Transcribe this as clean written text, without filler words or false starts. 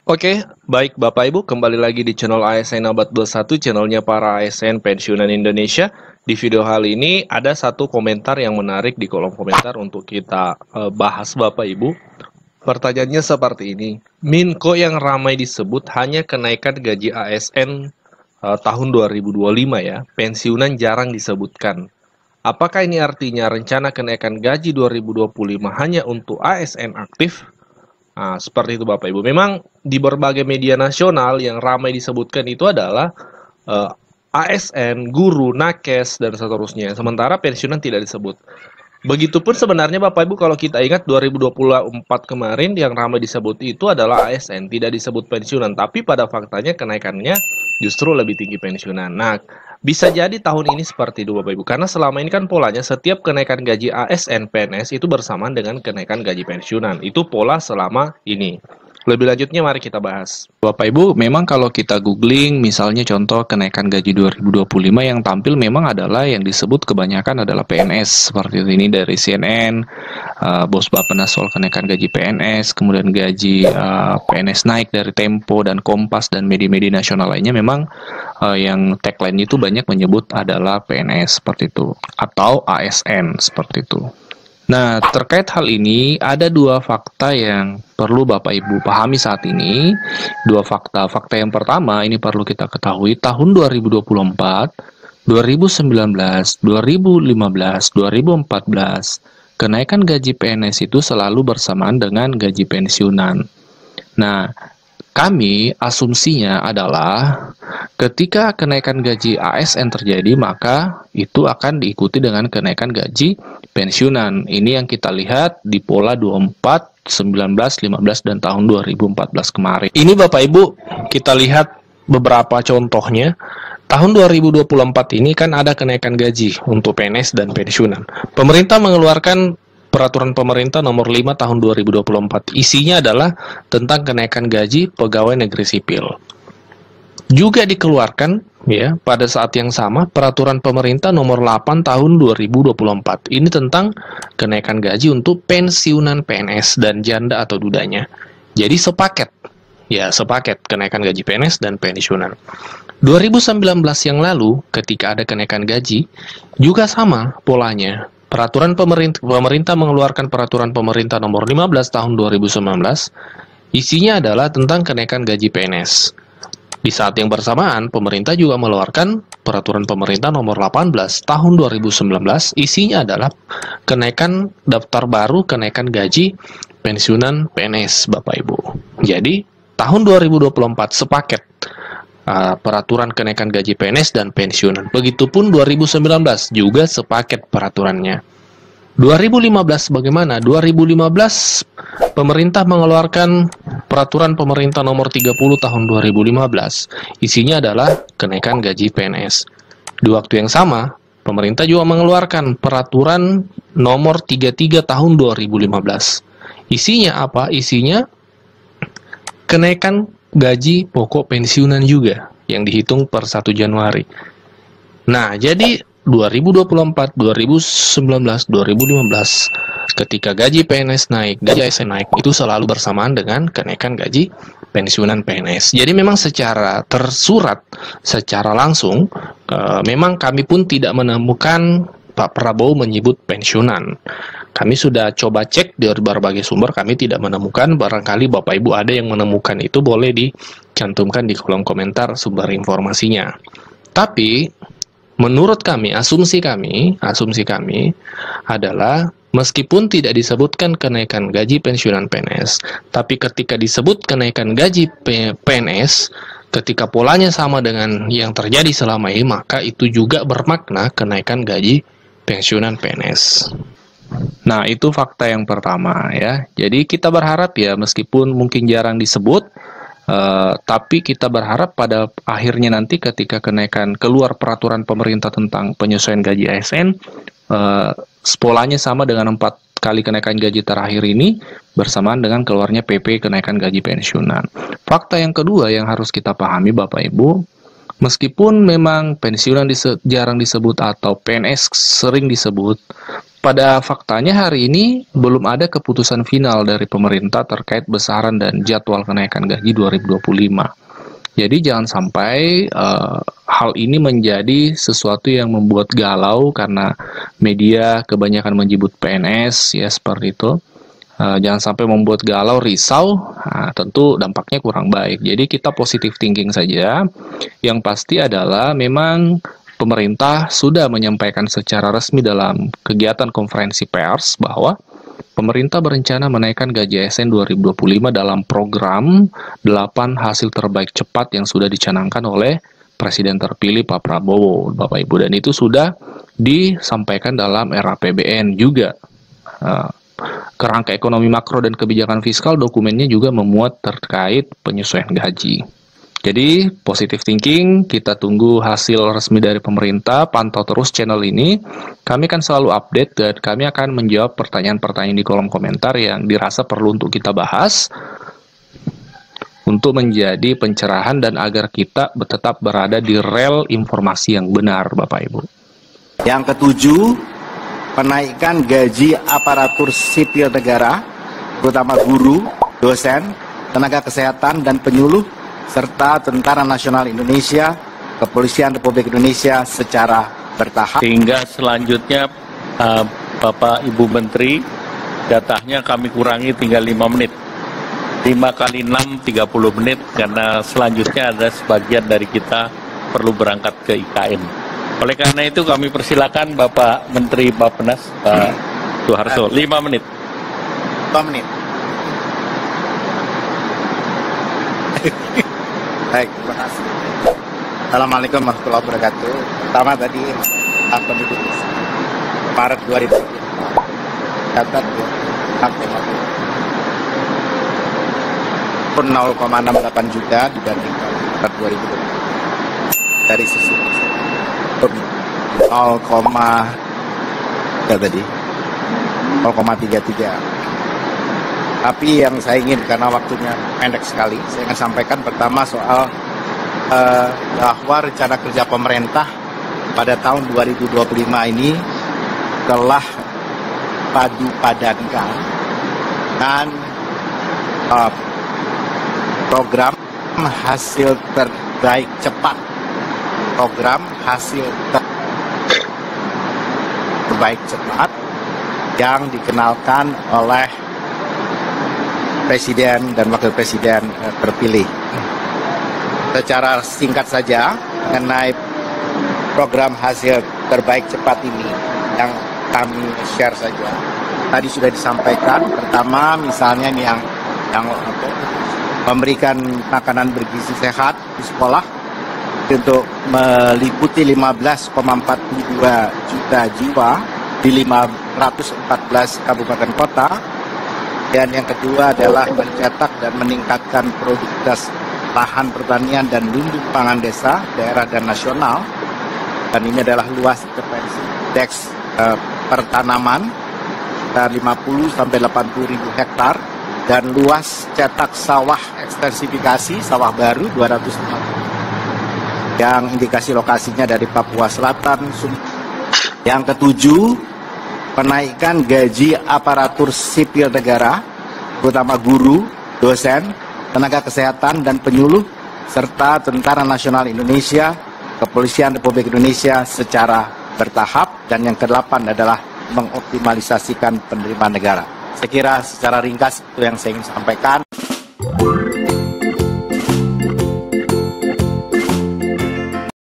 Oke, baik Bapak Ibu, kembali lagi di channel ASN Abad 21, channelnya para ASN Pensiunan Indonesia. Di video kali ini ada satu komentar yang menarik di kolom komentar untuk kita bahas Bapak Ibu. Pertanyaannya seperti ini, Minko yang ramai disebut hanya kenaikan gaji ASN tahun 2025 ya, pensiunan jarang disebutkan. Apakah ini artinya rencana kenaikan gaji 2025 hanya untuk ASN aktif? Nah, seperti itu Bapak Ibu. Memang di berbagai media nasional yang ramai disebutkan itu adalah ASN, guru, nakes, dan seterusnya. Sementara pensiunan tidak disebut. Begitupun sebenarnya Bapak Ibu kalau kita ingat 2024 kemarin yang ramai disebut itu adalah ASN, tidak disebut pensiunan. Tapi pada faktanya kenaikannya justru lebih tinggi pensiunan. Nah, bisa jadi tahun ini seperti itu Bapak Ibu. Karena selama ini kan polanya setiap kenaikan gaji ASN PNS itu bersamaan dengan kenaikan gaji pensiunan. Itu pola selama ini. Lebih lanjutnya mari kita bahas. Bapak Ibu, memang kalau kita googling misalnya contoh kenaikan gaji 2025 yang tampil memang adalah yang disebut kebanyakan adalah PNS. Seperti ini dari CNN, Bos Bappenas soal kenaikan gaji PNS, kemudian gaji PNS naik dari Tempo dan Kompas dan media-media nasional lainnya memang yang tagline itu banyak menyebut adalah PNS seperti itu atau ASN seperti itu. Nah, terkait hal ini ada dua fakta yang perlu Bapak Ibu pahami saat ini. Dua fakta. Fakta yang pertama ini perlu kita ketahui tahun 2024, 2019, 2015, 2014 kenaikan gaji PNS itu selalu bersamaan dengan gaji pensiunan. Nah, kami asumsinya adalah ketika kenaikan gaji ASN terjadi, maka itu akan diikuti dengan kenaikan gaji pensiunan. Ini yang kita lihat di pola 24, 19, 15, dan tahun 2014 kemarin. Ini Bapak Ibu, kita lihat beberapa contohnya. Tahun 2024 ini kan ada kenaikan gaji untuk PNS dan pensiunan. Pemerintah mengeluarkan Peraturan Pemerintah Nomor 5 Tahun 2024. Isinya adalah tentang kenaikan gaji pegawai negeri sipil. Juga dikeluarkan ya pada saat yang sama Peraturan Pemerintah Nomor 8 Tahun 2024. Ini tentang kenaikan gaji untuk pensiunan PNS dan janda atau dudanya. Jadi sepaket. Ya, sepaket kenaikan gaji PNS dan pensiunan. 2019 yang lalu ketika ada kenaikan gaji juga sama polanya. Pemerintah mengeluarkan Peraturan Pemerintah Nomor 15 Tahun 2019. Isinya adalah tentang kenaikan gaji PNS. Di saat yang bersamaan, pemerintah juga mengeluarkan Peraturan Pemerintah Nomor 18 Tahun 2019. Isinya adalah kenaikan daftar baru kenaikan gaji pensiunan PNS, Bapak Ibu. Jadi, tahun 2024 sepaket peraturan kenaikan gaji PNS dan pensiunan. Begitupun 2019 juga sepaket peraturannya. 2015 bagaimana? 2015 pemerintah mengeluarkan Peraturan Pemerintah Nomor 30 Tahun 2015. Isinya adalah kenaikan gaji PNS. Di waktu yang sama, pemerintah juga mengeluarkan Peraturan Nomor 33 Tahun 2015. Isinya apa? Isinya kenaikan gaji pokok pensiunan juga yang dihitung per 1 Januari. Nah, jadi 2024, 2019, 2015 ketika gaji PNS naik, gaji ASN naik, itu selalu bersamaan dengan kenaikan gaji pensiunan PNS. Jadi memang secara tersurat, secara langsung, memang kami pun tidak menemukan Pak Prabowo menyebut pensiunan. Kami sudah coba cek di berbagai sumber, kami tidak menemukan. Barangkali Bapak Ibu ada yang menemukan itu, boleh dicantumkan di kolom komentar sumber informasinya. Tapi menurut kami, asumsi kami adalah meskipun tidak disebutkan kenaikan gaji pensiunan PNS, tapi ketika disebut kenaikan gaji PNS, ketika polanya sama dengan yang terjadi selama ini, maka itu juga bermakna kenaikan gaji pensiunan PNS. Nah, itu fakta yang pertama ya. Jadi kita berharap ya, meskipun mungkin jarang disebut, tapi kita berharap pada akhirnya nanti ketika kenaikan keluar peraturan pemerintah tentang penyesuaian gaji ASN, polanya sama dengan 4 kali kenaikan gaji terakhir ini bersamaan dengan keluarnya PP kenaikan gaji pensiunan. Fakta yang kedua yang harus kita pahami Bapak Ibu, meskipun memang pensiunan jarang disebut atau PNS sering disebut, pada faktanya hari ini belum ada keputusan final dari pemerintah terkait besaran dan jadwal kenaikan gaji 2025. Jadi jangan sampai hal ini menjadi sesuatu yang membuat galau karena media kebanyakan menyebut PNS ya seperti itu. Jangan sampai membuat galau, risau, tentu dampaknya kurang baik. Jadi kita positive thinking saja. Yang pasti adalah memang pemerintah sudah menyampaikan secara resmi dalam kegiatan konferensi pers bahwa pemerintah berencana menaikkan gaji ASN 2025 dalam program 8 hasil terbaik cepat yang sudah dicanangkan oleh Presiden terpilih Pak Prabowo, Bapak Ibu. Dan itu sudah disampaikan dalam RAPBN juga. Kerangka ekonomi makro dan kebijakan fiskal dokumennya juga memuat terkait penyesuaian gaji. Jadi, positive thinking, kita tunggu hasil resmi dari pemerintah, pantau terus channel ini. Kami akan selalu update dan kami akan menjawab pertanyaan-pertanyaan di kolom komentar yang dirasa perlu untuk kita bahas untuk menjadi pencerahan dan agar kita tetap berada di rel informasi yang benar, Bapak Ibu. Yang ketujuh, penaikan gaji aparatur sipil negara, terutama guru, dosen, tenaga kesehatan, dan penyuluh, serta Tentara Nasional Indonesia, Kepolisian Republik Indonesia secara bertahap. Sehingga selanjutnya Bapak Ibu Menteri, jatahnya kami kurangi tinggal 5 menit. 5 kali 6, 30 menit, karena selanjutnya ada sebagian dari kita perlu berangkat ke IKN. Oleh karena itu kami persilakan Bapak Menteri Bappenas, Pak Soeharto, 5 menit. 5 menit. Baik, terima kasih. Assalamualaikum warahmatullahi wabarakatuh. Pertama tadi, penduduk Maret 2000 catat 0,68 juta dibandingkan Maret 2020. Dari sisi 0,33. Tapi yang saya ingin, karena waktunya pendek sekali, saya akan sampaikan pertama soal bahwa rencana kerja pemerintah pada tahun 2025 ini telah padu-padankan dan program hasil terbaik cepat, program hasil terbaik cepat yang dikenalkan oleh Presiden dan Wakil Presiden terpilih. Secara singkat saja mengenai program hasil terbaik cepat ini yang kami share saja. Tadi sudah disampaikan, pertama misalnya yang memberikan makanan bergizi sehat di sekolah untuk meliputi 15,42 juta jiwa di 514 kabupaten kota. Dan yang kedua adalah mencetak dan meningkatkan produktivitas lahan pertanian dan lumbung pangan desa, daerah dan nasional. Dan ini adalah luas intervensi indeks pertanaman 50 sampai 80 ribu hektar dan luas cetak sawah ekstensifikasi sawah baru 250 yang indikasi lokasinya dari Papua Selatan. Yang ketujuh, penaikan gaji aparatur sipil negara, terutama guru, dosen, tenaga kesehatan, dan penyuluh, serta Tentara Nasional Indonesia, Kepolisian Republik Indonesia secara bertahap. Dan yang ke-8 adalah mengoptimalisasikan penerimaan negara. Saya kira secara ringkas itu yang saya ingin sampaikan.